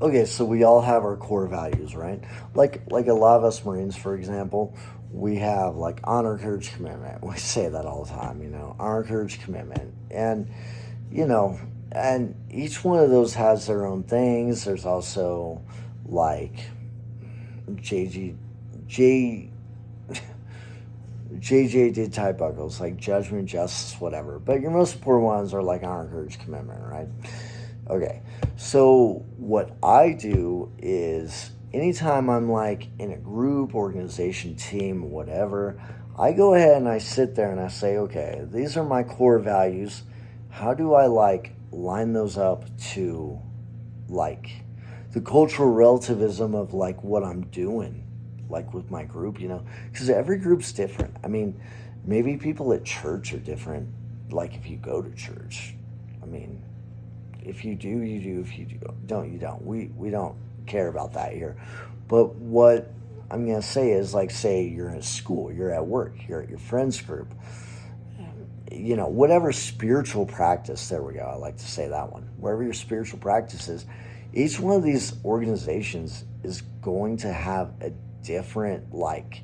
Okay, so we all have our core values, right? Like a lot of us Marines, for example, we have like honor, courage, commitment. We say that all the time, honor, courage, commitment, and you know, and each one of those has their own things. There's also like JG, J, JJ did type buckles like judgment, justice, whatever. But your most important ones are like honor, courage, commitment, right? Okay, so what I do is anytime I'm like in a group, organization, team, whatever, I go ahead and I sit there and I say, okay, these are my core values. How do I like line those up to like the cultural relativism of like what I'm doing, like with my group, because every group's different. I mean, maybe people at church are different, like if you go to church. I mean, if you do, you do. If you don't, you don't. We don't care about that here. But what I'm gonna say is, like, say you're in school, you're at work, you're at your friends group. Whatever spiritual practice. There we go. I like to say that one. Wherever your spiritual practice is, each one of these organizations is going to have a different like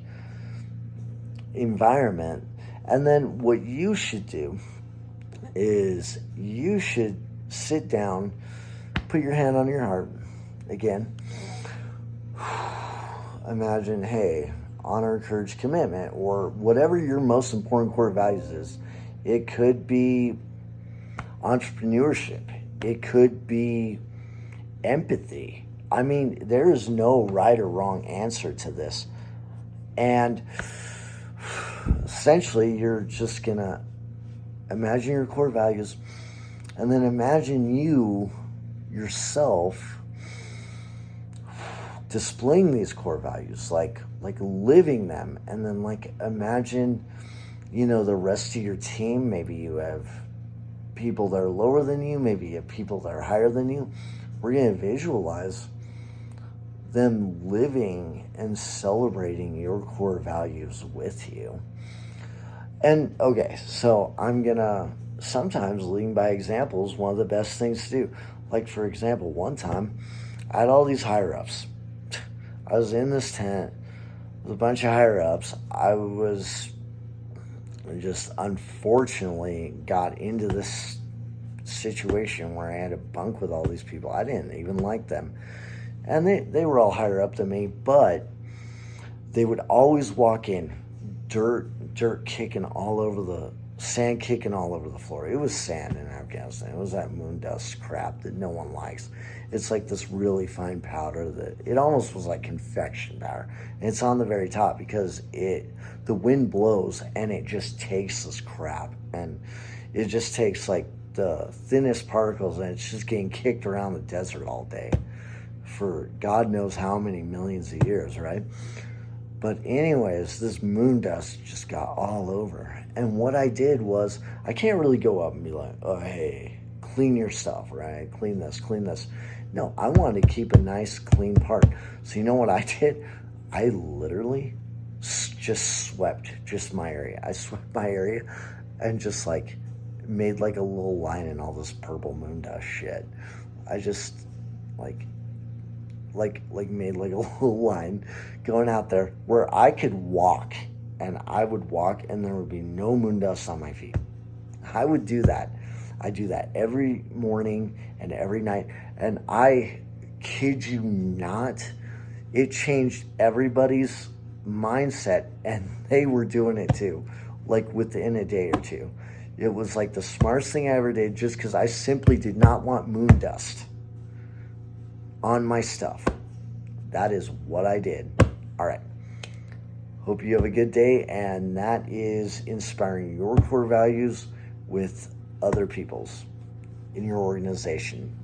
environment. And then what you should do is you should sit down, put your hand on your heart again. Imagine, hey, honor, courage, commitment, or whatever your most important core values is. It could be entrepreneurship. It could be empathy. I mean, there is no right or wrong answer to this. And essentially, you're just going to imagine your core values and then imagine you yourself displaying these core values, like living them. And then like imagine, the rest of your team. Maybe you have people that are lower than you, maybe you have people that are higher than you. We're going to visualize them living and celebrating your core values with you. And okay, so I'm gonna sometimes leading by example is one of the best things to do. Like for example, one time I had all these higher ups. I was in this tent with a bunch of higher ups. I was just unfortunately got into this situation where I had to bunk with all these people. I didn't even like them. And they were all higher up than me, but they would always walk in dirt kicking all over the sand, kicking all over the floor. It was sand in Afghanistan. It was that moon dust crap that no one likes. It's like this really fine powder that it almost was like confection powder. And it's on the very top because the wind blows and it just takes this crap, and it just takes like the thinnest particles, and it's just getting kicked around the desert all day for God knows how many millions of years, right? But anyways, this moon dust just got all over. And what I did was, I can't really go up and be like, oh, hey, clean your stuff, right? Clean this, clean this. No, I wanted to keep a nice, clean part. So you know what I did? I literally just swept just my area. I swept my area and just like made like a little line in all this purple moon dust shit. I just like made like a little line going out there where I could walk, and I would walk and there would be no moon dust on my feet. I would do that. I do that every morning and every night, and I kid you not, it changed everybody's mindset, and they were doing it too, like within a day or two. It was like the smartest thing I ever did, just because I simply did not want moon dust on my stuff. That is what I did. All right. Hope you have a good day, and that is inspiring your core values with other people's in your organization.